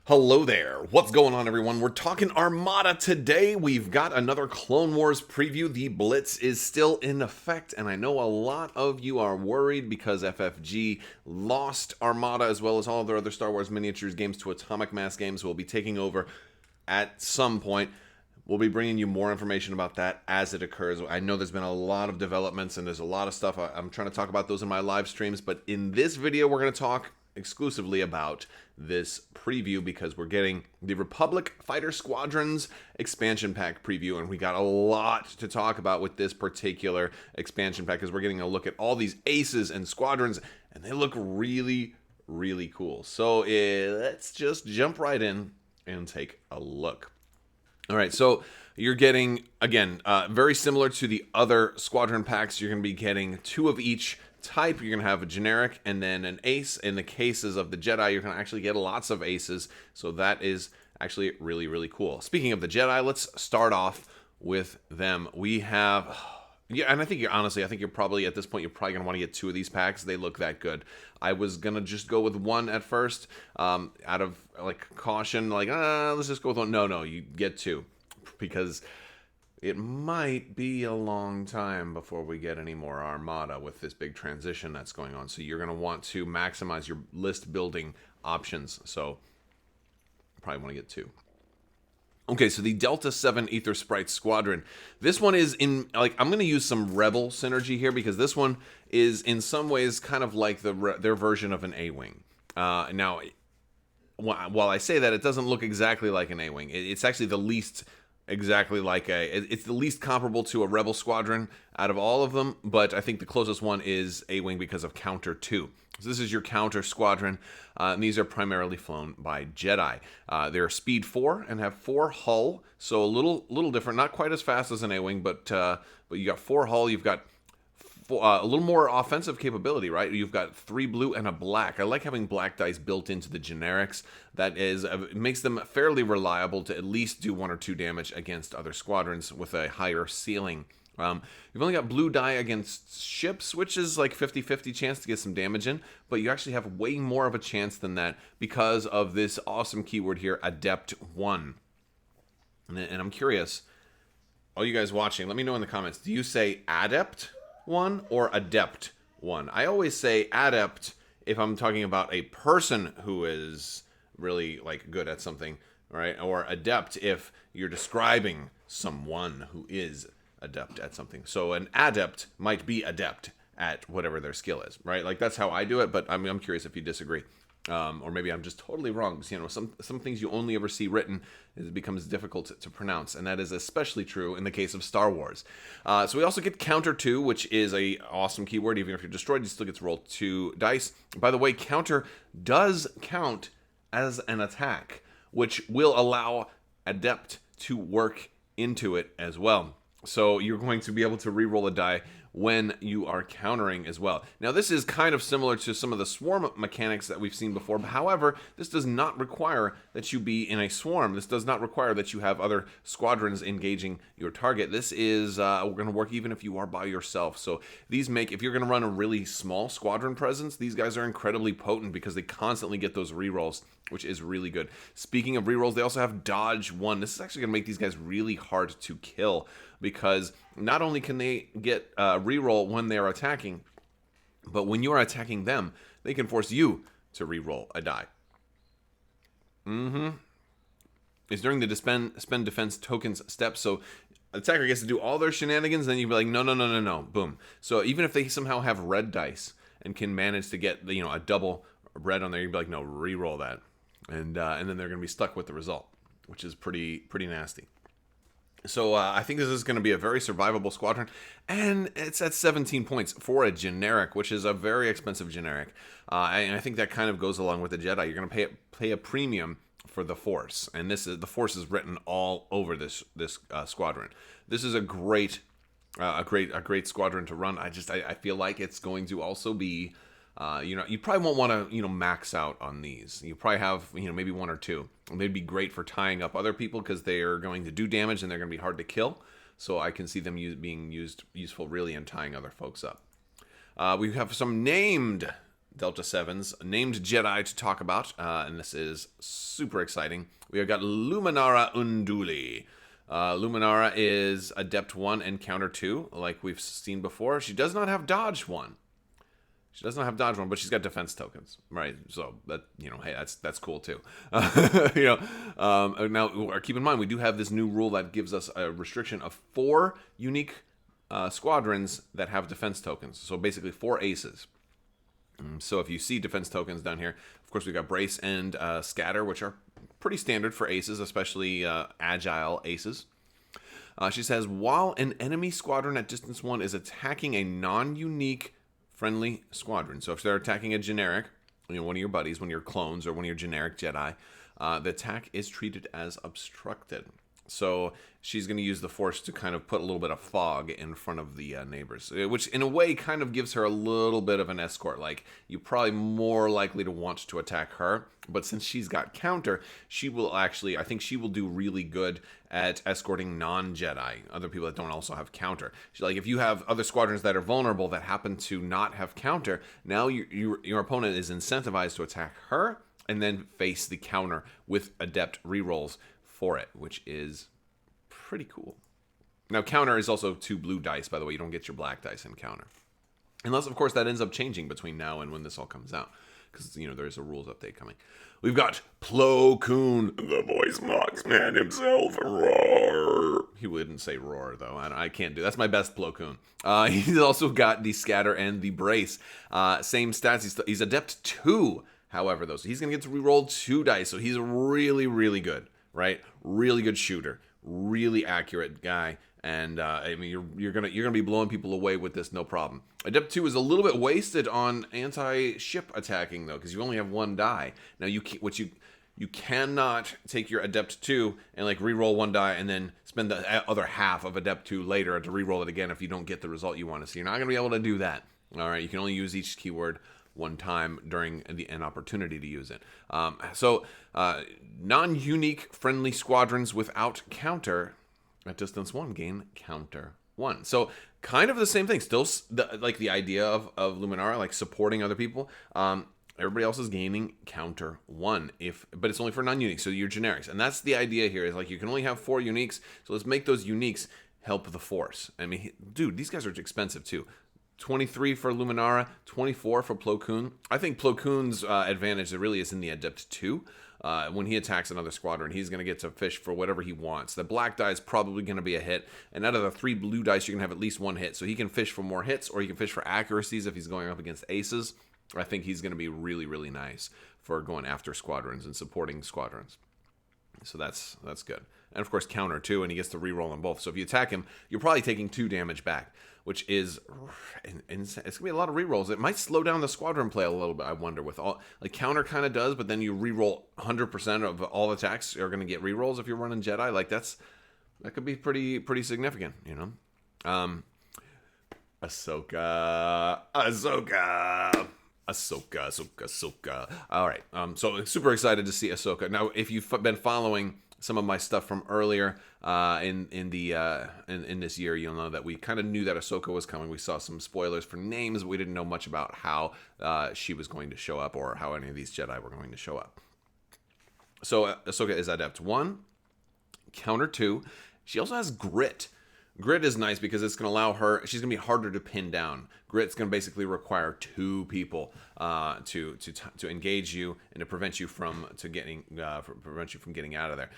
Hello there. What's going on, everyone? We're talking Armada today. We've got another Clone Wars preview. The Blitz is still in effect, and I know a lot of you are worried because FFG lost Armada as well as all their other Star Wars miniatures games to Atomic Mass Games. We'll be taking over at some point. We'll be bringing you more information about that as it occurs. I know there's been a lot of developments and there's a lot of stuff. I'm trying to talk about those in my live streams, but in this video, we're going to talk exclusively about this preview because we're getting the Republic Fighter Squadrons expansion pack preview, and we got a lot to talk about with this particular expansion pack because we're getting a look at all these aces and squadrons, and they look really, really cool. So let's just jump right in and take a look. All right, so you're getting, again, very similar to the other squadron packs. You're going to be getting 2 of each type. You're going to have a generic and then an ace. In the cases of the Jedi, you're going to actually get lots of aces, so that is actually really, really cool. Speaking of the Jedi, let's start off with them. We have... Yeah, and I think you're probably, at this point, you're probably going to want to get 2 of these packs. They look that good. I was going to just go with 1 at first, out of, like, caution, like, let's just go with 1. No, you get 2, because it might be a long time before we get any more Armada with this big transition that's going on. So you're going to want to maximize your list building options. So probably want to get 2. Okay, so the Delta 7 Aethersprite Squadron. This one is in, like, I'm going to use some Rebel synergy here because this one is in some ways kind of like their version of an A-Wing. Now, while I say that, it doesn't look exactly like an A-Wing. It's actually the least exactly like it's the least comparable to a Rebel Squadron out of all of them, but I think the closest one is A-Wing because of Counter 2. So this is your counter squadron, and these are primarily flown by Jedi. They're speed 4 and have 4 hull, so a little different, not quite as fast as an A-Wing, but you got 4 hull. You've got a little more offensive capability, right? You've got 3 blue and a black. I like having black dice built into the generics. That is, it makes them fairly reliable to at least do 1 or 2 damage against other squadrons with a higher ceiling. You've only got blue die against ships, which is like 50-50 chance to get some damage in, but you actually have way more of a chance than that because of this awesome keyword here, Adept 1. And I'm curious, all you guys watching, let me know in the comments, do you say Adept 1 or Adept 1? I always say Adept if I'm talking about a person who is really like good at something, right? Or Adept if you're describing someone who is adept at something. So an adept might be adept at whatever their skill is, right? Like that's how I do it, but I'm curious if you disagree. Or maybe I'm just totally wrong. Because, you know, some things you only ever see written, it becomes difficult to pronounce, and that is especially true in the case of Star Wars. So we also get Counter 2, which is a awesome keyword. Even if you're destroyed, you still get to roll 2 dice. By the way, Counter does count as an attack, which will allow Adept to work into it as well. So you're going to be able to re-roll a die when you are countering as well. Now this is kind of similar to some of the swarm mechanics that we've seen before. However, this does not require that you be in a swarm. This does not require that you have other squadrons engaging your target. This is going to work even if you are by yourself. So these make, if you're going to run a really small squadron presence, these guys are incredibly potent because they constantly get those re-rolls, which is really good. Speaking of re-rolls, they also have Dodge 1. This is actually going to make these guys really hard to kill because not only can they get re-roll when they're attacking, but when you are attacking them, they can force you to re-roll a die. It's during the spend defense tokens step, so attacker gets to do all their shenanigans, then you'd be like, no, boom. So even if they somehow have red dice and can manage to get a double red on there, you'd be like, no, re-roll that. And then they're going to be stuck with the result, which is pretty nasty. So I think this is going to be a very survivable squadron, and it's at 17 points for a generic, which is a very expensive generic. And I think that kind of goes along with the Jedi. You're going to pay a premium for the Force, and the Force is written all over this squadron. This is a great squadron to run. I feel like it's going to also be. You probably won't want to, max out on these. You probably have, maybe 1 or 2. And they'd be great for tying up other people because they are going to do damage and they're going to be hard to kill. So I can see them being useful really in tying other folks up. We have some named Delta 7s, named Jedi to talk about, and this is super exciting. We have got Luminara Unduli. Luminara is Adept 1 and Counter 2, like we've seen before. She does not have Dodge 1. She does not have Dodge 1, but she's got defense tokens, right? So, that, you know, hey, that's cool too. Now, keep in mind, we do have this new rule that gives us a restriction of 4 unique squadrons that have defense tokens. So, basically 4 aces. So if you see defense tokens down here, of course we've got Brace and Scatter, which are pretty standard for aces, especially agile aces. She says, while an enemy squadron at distance 1 is attacking a non-unique friendly squadron, so if they're attacking a generic, you know, one of your buddies, one of your clones, or one of your generic Jedi, the attack is treated as obstructed. So she's going to use the Force to kind of put a little bit of fog in front of the neighbors, which in a way kind of gives her a little bit of an escort. Like, you're probably more likely to want to attack her, but since she's got counter, she will actually, I think she will do really good at escorting non-Jedi, other people that don't also have counter. Like, if you have other squadrons that are vulnerable that happen to not have counter, now your opponent is incentivized to attack her and then face the counter with adept rerolls for it, which is pretty cool. Now, counter is also 2 blue dice, by the way. You don't get your black dice in counter. Unless, of course, that ends up changing between now and when this all comes out. Because, you know, there's a rules update coming. We've got Plo Koon, the voice marksman himself. Roar. He wouldn't say roar, though. I can't do. That's my best Plo Koon. He's also got the Scatter and the Brace. Same stats. He's Adept 2, however, though. So he's going to get to reroll 2 dice. So he's really, really good. Right, really good shooter, really accurate guy, and I mean you're gonna be blowing people away with this, no problem. Adept 2 is a little bit wasted on anti-ship attacking though, because you only have 1 die. Now you cannot take your Adept 2 and like re-roll 1 die and then spend the other half of Adept 2 later to re-roll it again if you don't get the result you want to see. You're not gonna be able to do that. All right, you can only use each keyword 1 time during an opportunity to use it. Non-unique friendly squadrons without counter at distance 1 gain counter 1. So kind of the same thing. Still, like the idea of Luminara, like supporting other people. Everybody else is gaining counter 1, but it's only for non-uniques, so you're generics. And that's the idea here, is like you can only have 4 uniques, so let's make those uniques help the Force. I mean, dude, these guys are expensive too. 23 for Luminara, 24 for Plo Koon. I think Plo Koon's advantage really is in the Adept 2. When he attacks another squadron, he's going to get to fish for whatever he wants. The black die is probably going to be a hit, and out of the 3 blue dice, you're going to have at least 1 hit. So he can fish for more hits, or he can fish for accuracies if he's going up against aces. I think he's going to be really, really nice for going after squadrons and supporting squadrons. So that's good. And of course, counter too, and he gets to reroll them both. So if you attack him, you're probably taking 2 damage back, which is insane. It's gonna be a lot of rerolls. It might slow down the squadron play a little bit, I wonder. With all like counter kind of does, but then you reroll 100% of all attacks are gonna get rerolls if you're running Jedi. Like that could be pretty significant, you know. Ahsoka. All right. So super excited to see Ahsoka. Now, if you've been following some of my stuff from earlier in this year, you'll know that we kind of knew that Ahsoka was coming. We saw some spoilers for names, but we didn't know much about how she was going to show up or how any of these Jedi were going to show up. So Ahsoka is Adept 1, Counter 2. She also has Grit. Grit is nice because it's going to allow her, she's going to be harder to pin down. Grit's going to basically require 2 people to engage you and to prevent you from getting out of there.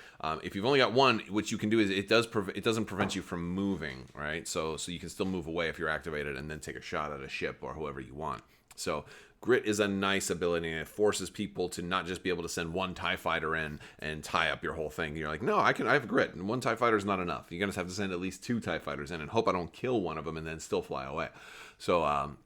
If you've only got 1, what you can do is it doesn't prevent you from moving, right? So you can still move away if you're activated and then take a shot at a ship or whoever you want. So Grit is a nice ability, and it forces people to not just be able to send 1 TIE fighter in and tie up your whole thing. You're like, no, I have Grit, and 1 TIE fighter is not enough. You're going to have to send at least 2 TIE fighters in and hope I don't kill one of them and then still fly away. So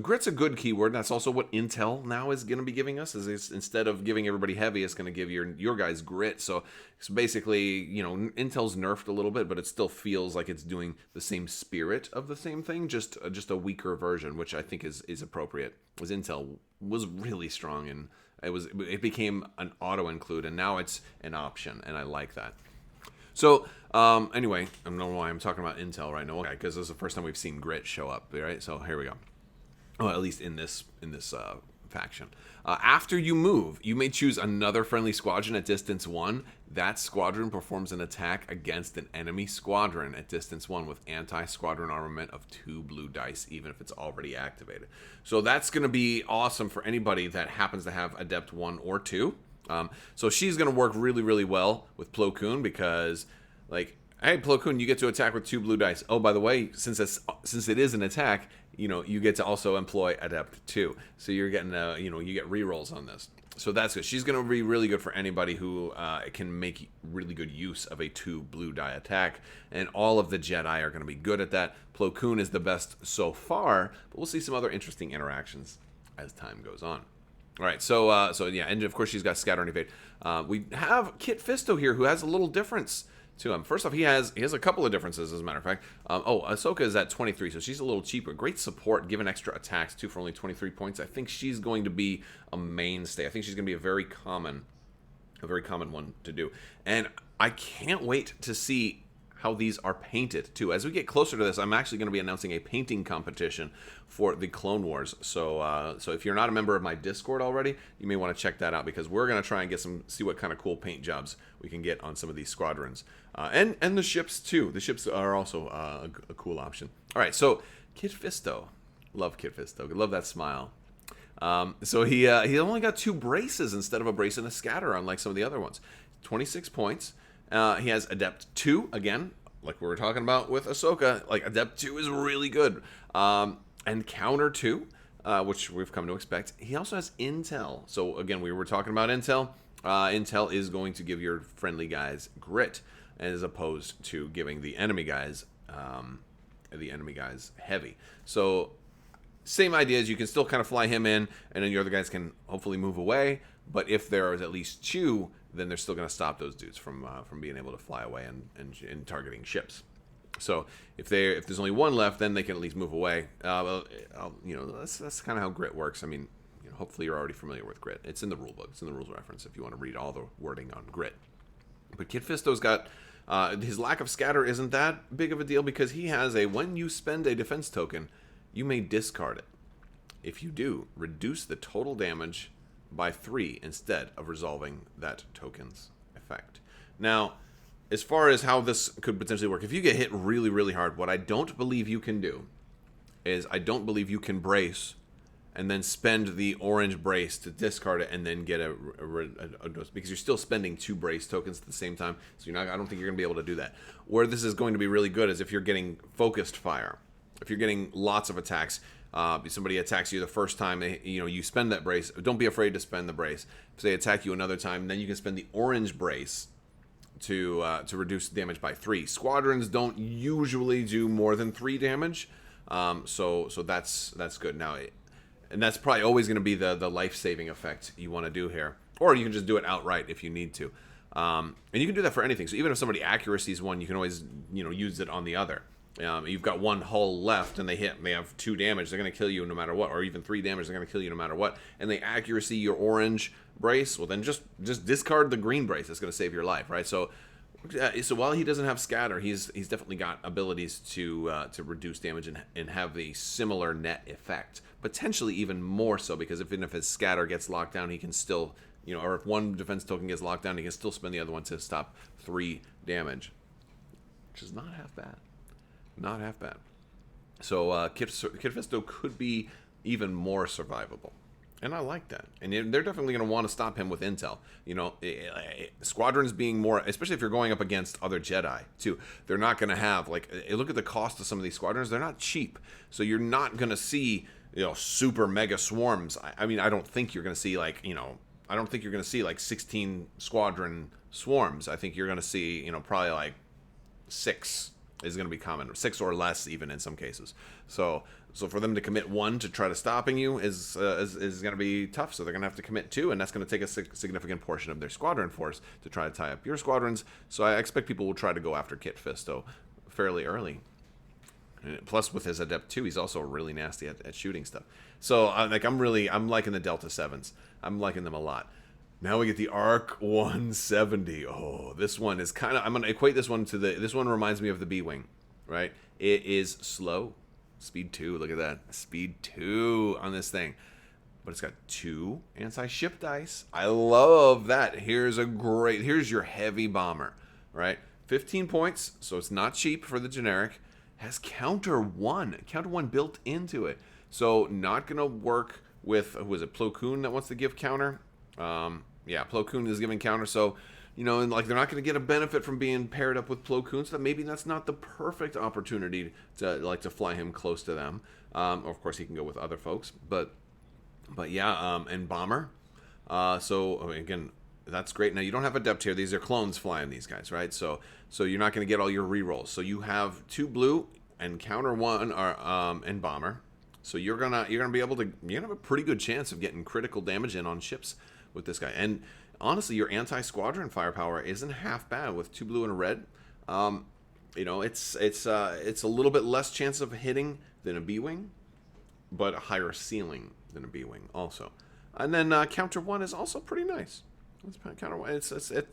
Grit's a good keyword. That's also what Intel now is going to be giving us. Is instead of giving everybody heavy, it's going to give your guys Grit. So it's basically, you know, Intel's nerfed a little bit, but it still feels like it's doing the same spirit of the same thing, just a weaker version, which I think is appropriate. Because Intel was really strong, and it became an auto include, and now it's an option, and I like that. So anyway, I don't know why I'm talking about Intel right now, because this is the first time we've seen Grit show up, right? So here we go. Oh, at least in this faction. After you move, you may choose another friendly squadron at distance 1. That squadron performs an attack against an enemy squadron at distance 1 with anti-squadron armament of 2 blue dice, even if it's already activated. So that's going to be awesome for anybody that happens to have Adept 1 or 2. So she's going to work really, really well with Plo Koon because, like, hey, Plo Koon, you get to attack with 2 blue dice. Oh, by the way, since it is an attack, you get to also employ Adept 2. So you're getting, you get rerolls on this. So that's good. She's going to be really good for anybody who can make really good use of a 2 blue die attack. And all of the Jedi are going to be good at that. Plo Koon is the best so far, but we'll see some other interesting interactions as time goes on. All right, so yeah, and of course she's got Scatter and Evade. We have Kit Fisto here, who has a little difference to him. First off, he has a couple of differences, as a matter of fact. Ahsoka is at 23, so she's a little cheaper. Great support, given extra attacks, too, for only 23 points. I think she's going to be a mainstay. I think she's going to be a very common one to do. And I can't wait to see how these are painted, too. As we get closer to this, I'm actually going to be announcing a painting competition for the Clone Wars. So if you're not a member of my Discord already, you may want to check that out, because we're going to try and see what kind of cool paint jobs we can get on some of these squadrons. And the ships, too. The ships are also a cool option. All right, so Kit Fisto. Love Kit Fisto. Love that smile. So he only got 2 braces instead of a brace and a scatter, unlike some of the other ones. 26 points. He has Adept 2, again, like we were talking about with Ahsoka. Like, Adept 2 is really good. And Counter 2, which we've come to expect. He also has Intel. So, again, we were talking about Intel. Intel is going to give your friendly guys grit, as opposed to giving the enemy guys heavy. So, same idea as you can still kind of fly him in, and then your other guys can hopefully move away. But if there is at least 2, then they're still going to stop those dudes from being able to fly away and targeting ships. So if there's only 1 left, then they can at least move away. That's kind of how grit works. I mean, hopefully you're already familiar with grit. It's in the rule book. It's in the rules reference if you want to read all the wording on grit. But Kit Fisto's got his lack of scatter isn't that big of a deal, because he has when you spend a defense token, you may discard it. If you do, reduce the total damage by 3 instead of resolving that token's effect. Now, as far as how this could potentially work, if you get hit really, really hard, what I don't believe you can do is I don't believe you can brace and then spend the orange brace to discard it and then get a because you're still spending 2 brace tokens at the same time. So I don't think you're going to be able to do that. Where this is going to be really good is if you're getting focused fire. If you're getting lots of attacks, somebody attacks you the first time, you spend that brace. Don't be afraid to spend the brace. If they attack you another time, then you can spend the orange brace to reduce damage by 3. Squadrons don't usually do more than 3 damage, so that's good. Now, and that's probably always going to be the life-saving effect you want to do here, or you can just do it outright if you need to, and you can do that for anything. So even if somebody accuracies one, you can always use it on the other. You've got 1 hull left and they have 2 damage, they're going to kill you no matter what, or even 3 damage, they're going to kill you no matter what, and they accuracy your orange brace, well then just discard the green brace. That's going to save your life, right? So while he doesn't have scatter, he's definitely got abilities to reduce damage and have the similar net effect, potentially even more so, because even if his scatter gets locked down, he can still, or if 1 defense token gets locked down, he can still spend the other one to stop 3 damage, which is not half bad. Not half bad. So Kit Fisto could be even more survivable. And I like that. And they're definitely going to want to stop him with intel. Squadrons being more, especially if you're going up against other Jedi, too. They're not going to have, look at the cost of some of these squadrons. They're not cheap. So you're not going to see, super mega swarms. I mean, I don't think you're going to see, I don't think you're going to see, 16 squadron swarms. I think you're going to see, probably, 6 is going to be common, 6 or less even in some cases. So for them to commit 1 to try to stopping you is going to be tough. So they're going to have to commit 2, and that's going to take a significant portion of their squadron force to try to tie up your squadrons. So I expect people will try to go after Kit Fisto fairly early. And plus, with his Adept 2, he's also really nasty at shooting stuff. So I'm liking the Delta 7s. I'm liking them a lot. Now we get the Arc 170. Oh, this one is kind of... I'm going to equate this one to this one reminds me of the B-Wing, right? It is slow. Speed 2, look at that. Speed 2 on this thing. but it's got 2 anti-ship dice. I love that. Here's your heavy bomber, right? 15 points, so it's not cheap for the generic. Has counter 1 built into it. So not going to work with, who is it, Plo Koon that wants to give counter? Yeah, Plo Koon is giving counter, so, you know, and like they're not going to get a benefit from being paired up with Plo Koon, so maybe that's not the perfect opportunity to fly him close to them. Of course, he can go with other folks, but yeah, and bomber. So again, that's great. Now you don't have adept here; these are clones flying these guys, right? So you're not going to get all your rerolls. So you have 2 blue and counter 1 and bomber. So you're gonna be able to have a pretty good chance of getting critical damage in on ships with this guy. And honestly, your anti-squadron firepower isn't half bad with 2 blue and a red. You know, it's a little bit less chance of hitting than a B-wing, but a higher ceiling than a B-wing also. And then counter 1 is also pretty nice. It's counter 1. It's a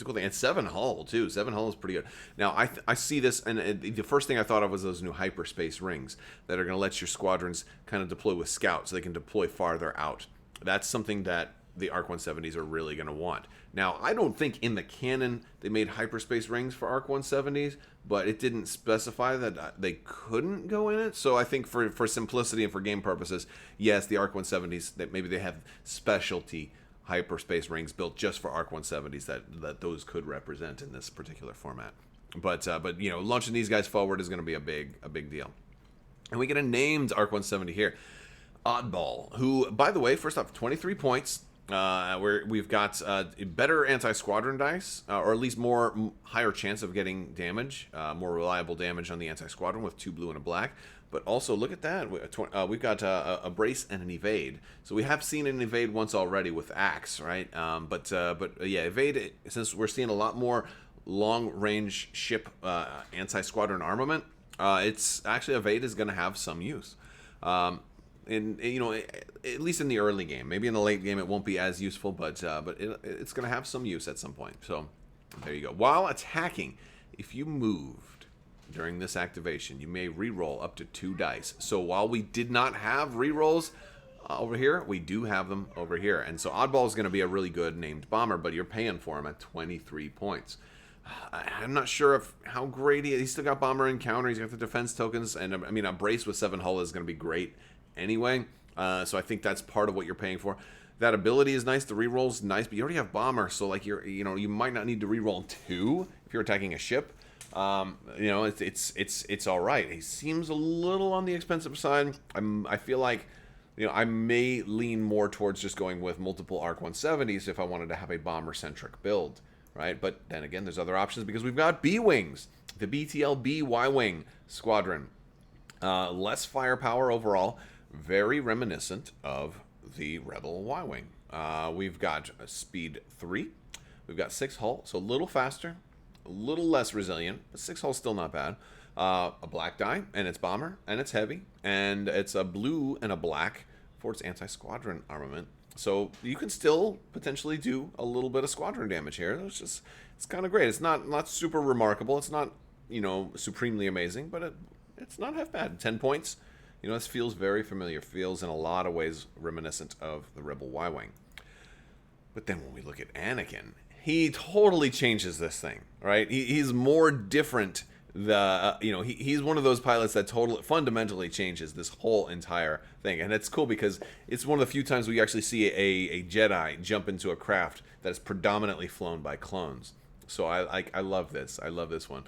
cool thing. And 7 hull too. 7 hull is pretty good. Now I see this, and the first thing I thought of was those new hyperspace rings that are going to let your squadrons kind of deploy with scouts, so they can deploy farther out. That's something that the ARC 170s are really going to want. Now, I don't think in the canon they made hyperspace rings for ARC 170s, but it didn't specify that they couldn't go in it. So I think for simplicity and for game purposes, yes, the ARC 170s, that maybe they have specialty hyperspace rings built just for ARC 170s that those could represent in this particular format. But you know, launching these guys forward is going to be a big deal. And we get a named ARC 170 here, Oddball, who, by the way, first off, 23 points. We've got better anti-squadron dice, or at least higher chance of getting damage, more reliable damage on the anti-squadron with 2 blue and a black. But also, look at that. We've got a brace and an evade. So we have seen an evade once already with Axe, right? But yeah, evade, since we're seeing a lot more long-range ship anti-squadron armament, it's actually, evade is going to have some use. And you know, at least in the early game. Maybe in the late game it won't be as useful, but it's going to have some use at some point. So there you go. While attacking, if you moved during this activation, you may reroll up to 2 dice. So while we did not have rerolls over here, we do have them over here. And so Oddball is going to be a really good named bomber, but you're paying for him at 23 points. I'm not sure how great he is. He's still got bomber and counter. He's got the defense tokens, and I mean, a brace with 7 hull is going to be great anyway. So I think that's part of what you're paying for. That ability is nice. The reroll's nice, but you already have bomber, so like you might not need to reroll 2 if you're attacking a ship. You know, it's all right. He seems a little on the expensive side. I feel like, you know, I may lean more towards just going with multiple ARC 170s if I wanted to have a bomber-centric build, right? But then again, there's other options because we've got B-Wings. The BTL-B Y-Wing Squadron. Less firepower overall. Very reminiscent of the Rebel Y-Wing. We've got speed 3. We've got 6 hull, so a little faster, a little less resilient, but 6 hull still not bad. A black die, and it's bomber, and it's heavy, and it's a blue and a black for its anti-squadron armament. So you can still potentially do a little bit of squadron damage here. It's kind of great. It's not super remarkable. It's not, you know, supremely amazing, but it's not half bad. 10 points. You know, this feels very familiar. Feels in a lot of ways reminiscent of the Rebel Y-Wing. But then when we look at Anakin, he totally changes this thing, right? He's more different. He's one of those pilots that fundamentally changes this whole entire thing. And it's cool because it's one of the few times we actually see a Jedi jump into a craft that is predominantly flown by clones. So I love this. I love this one.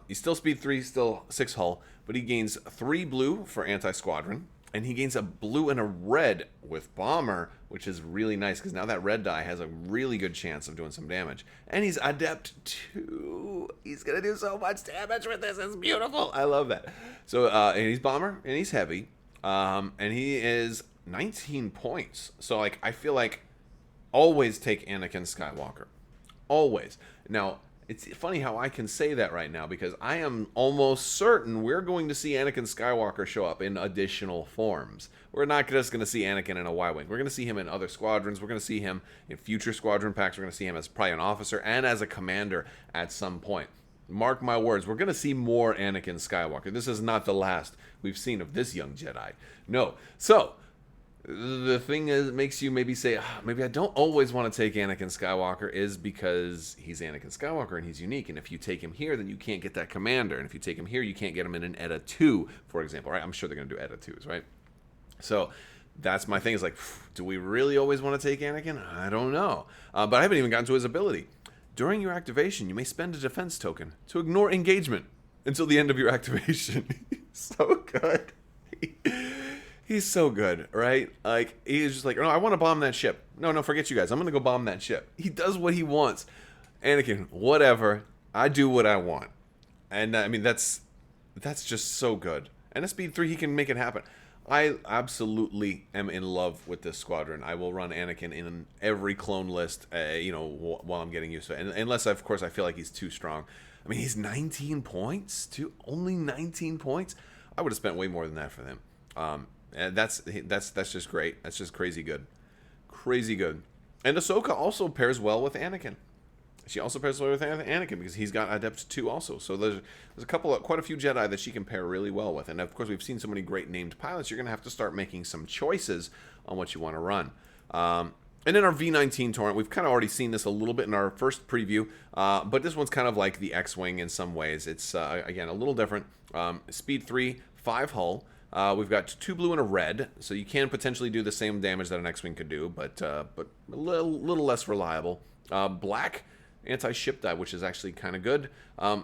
He's still speed 3, still 6 hull, but he gains 3 blue for anti-squadron, and he gains a blue and a red with bomber, which is really nice because now that red die has a really good chance of doing some damage. And he's adept 2. He's gonna do so much damage with this. It's beautiful. I love that. So and he's bomber and he's heavy, and he is 19 points. So like I feel like always take Anakin Skywalker. Always. Now, it's funny how I can say that right now because I am almost certain we're going to see Anakin Skywalker show up in additional forms. We're not just going to see Anakin in a Y-Wing. We're going to see him in other squadrons. We're going to see him in future squadron packs. We're going to see him as probably an officer and as a commander at some point. Mark my words, we're going to see more Anakin Skywalker. This is not the last we've seen of this young Jedi. No. So, The thing is, makes you maybe say, maybe I don't always want to take Anakin Skywalker, is because he's Anakin Skywalker and he's unique. And if you take him here, then you can't get that commander. And if you take him here, you can't get him in an ETA 2, for example, right? I'm sure they're going to do ETA 2s, right? So that's my thing, is like, do we really always want to take Anakin? I don't know. But I haven't even gotten to his ability. During your activation, you may spend a defense token to ignore engagement until the end of your activation. So good. He's so good, right? Like, he's just like, no, I want to bomb that ship. No, forget you guys. I'm going to go bomb that ship. He does what he wants. Anakin, whatever. I do what I want. And, I mean, that's just so good. And at speed 3, he can make it happen. I absolutely am in love with this squadron. I will run Anakin in every clone list, while I'm getting used to it. And unless, of course, I feel like he's too strong. I mean, he's 19 points, too. Only 19 points. I would have spent way more than that for him. And that's just great. That's just crazy good. Crazy good. And Ahsoka also pairs well with Anakin. She also pairs well with Anakin because he's got Adept 2 also. So there's quite a few Jedi that she can pair really well with. And of course, we've seen so many great named pilots. You're going to have to start making some choices on what you want to run. And then our V19 Torrent, we've kind of already seen this a little bit in our first preview, but this one's kind of like the X-Wing in some ways. It's, again, a little different. Speed 3, 5 hull. We've got 2 blue and a red, so you can potentially do the same damage that an X-Wing could do, but a little less reliable. Black, anti-ship dive, which is actually kind of good.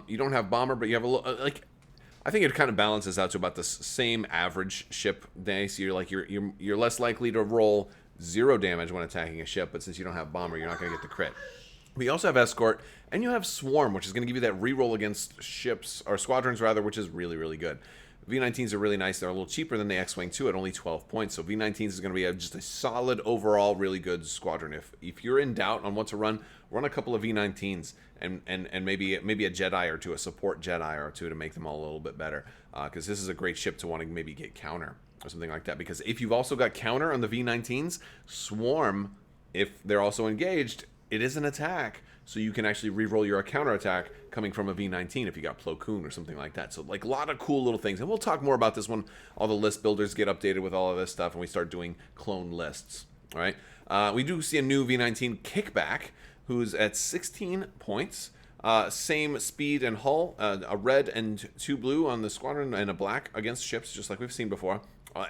You don't have bomber, but you have a little, I think it kind of balances out to about the same average ship day. So you're less likely to roll 0 damage when attacking a ship, but since you don't have bomber, you're not going to get the crit. We also have escort, and you have swarm, which is going to give you that reroll against ships, or squadrons rather, which is really, really good. V19s are really nice. They're a little cheaper than the X-Wing too, at only 12 points. So V19s is going to be just a solid overall, really good squadron. If you're in doubt on what to run a couple of V19s and maybe a Jedi or two, a support Jedi or two to make them all a little bit better. Because this is a great ship to want to maybe get counter or something like that. Because if you've also got counter on the V19s, swarm, if they're also engaged, it is an attack. So you can actually re-roll your counterattack coming from a V19 if you got Plo Koon or something like that. So like a lot of cool little things. And we'll talk more about this when all the list builders get updated with all of this stuff and we start doing clone lists. All right. We do see a new V19 Kickback who's at 16 points. Same speed and hull. A red and 2 blue on the squadron and a black against ships, just like we've seen before.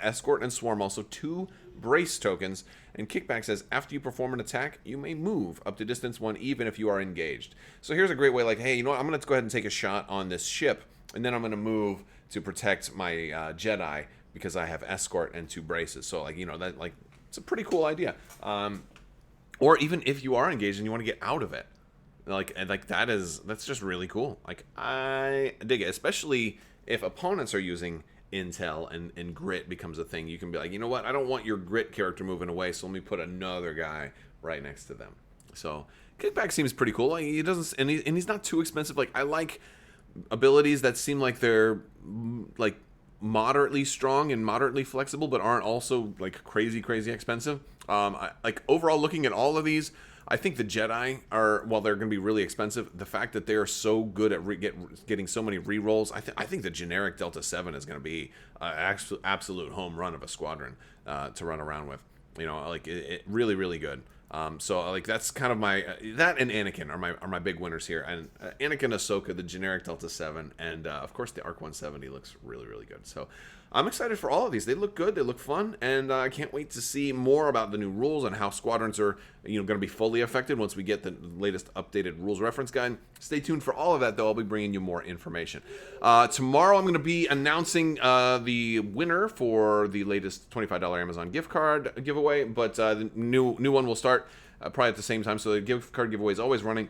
Escort and swarm also 2 brace tokens, and Kickback says after you perform an attack you may move up to distance 1 even if you are engaged. So here's a great way, like, hey, you know what, I'm going to go ahead and take a shot on this ship and then I'm going to move to protect my Jedi because I have escort and 2 braces. So like, you know, that, like, it's a pretty cool idea. Or even if you are engaged and you want to get out of it, that's just really cool. Like, I dig it, especially if opponents are using intel and grit becomes a thing. You can be like, you know what, I don't want your grit character moving away, so let me put another guy right next to them. So Kickback seems pretty cool. Like, he doesn't, and he's not too expensive. Like, I like abilities that seem like they're like moderately strong and moderately flexible, but aren't also like crazy expensive. Like overall, looking at all of these, I think the Jedi are, while they're going to be really expensive, the fact that they are so good at getting so many rerolls, I think the generic Delta 7 is going to be an absolute home run of a squadron to run around with. You know, like it really, really good. So like that's kind of my that and Anakin are my big winners here. And Anakin, Ahsoka, the generic Delta 7, and of course the ARC 170 looks really, really good. So I'm excited for all of these. They look good, they look fun, and I can't wait to see more about the new rules and how squadrons are, you know, going to be fully affected once we get the latest updated rules reference guide. Stay tuned for all of that, though. I'll be bringing you more information. Tomorrow I'm going to be announcing the winner for the latest $25 Amazon gift card giveaway, but the new one will start probably at the same time, so the gift card giveaway is always running.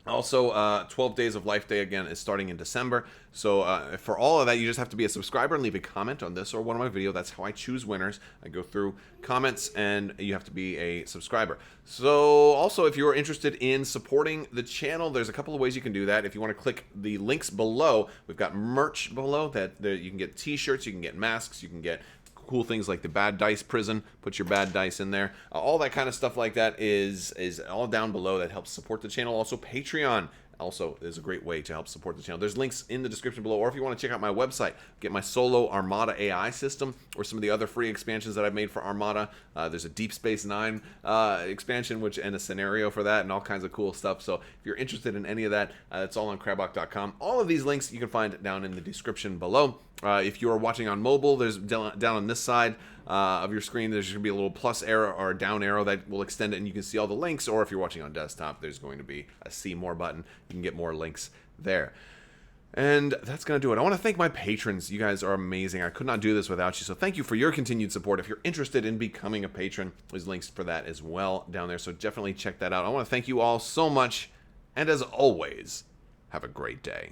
Also, 12 Days of Life Day, again, is starting in December. So for all of that, you just have to be a subscriber and leave a comment on this or one of my videos. That's how I choose winners. I go through comments, and you have to be a subscriber. So also, if you're interested in supporting the channel, there's a couple of ways you can do that. If you want to click the links below, we've got merch below that you can get t-shirts, you can get masks, you can get cool things like the bad dice prison. Put your bad dice in there. All that kind of stuff like that is all down below. That helps support the channel. Also Patreon. also is a great way to help support the channel. There's links in the description below, or if you want to check out my website, get my solo Armada AI system, or some of the other free expansions that I've made for Armada. There's a Deep Space Nine expansion, and a scenario for that, and all kinds of cool stuff. So if you're interested in any of that, it's all on Crabbok.com. All of these links you can find down in the description below. If you are watching on mobile, there's down on this side of your screen, there's going to be a little plus arrow or down arrow that will extend it, and you can see all the links. Or if you're watching on desktop, there's going to be a see more button. You can get more links there. And that's going to do it. I want to thank my patrons. You guys are amazing. I could not do this without you. So thank you for your continued support. If you're interested in becoming a patron, there's links for that as well down there. So definitely check that out. I want to thank you all so much. And as always, have a great day.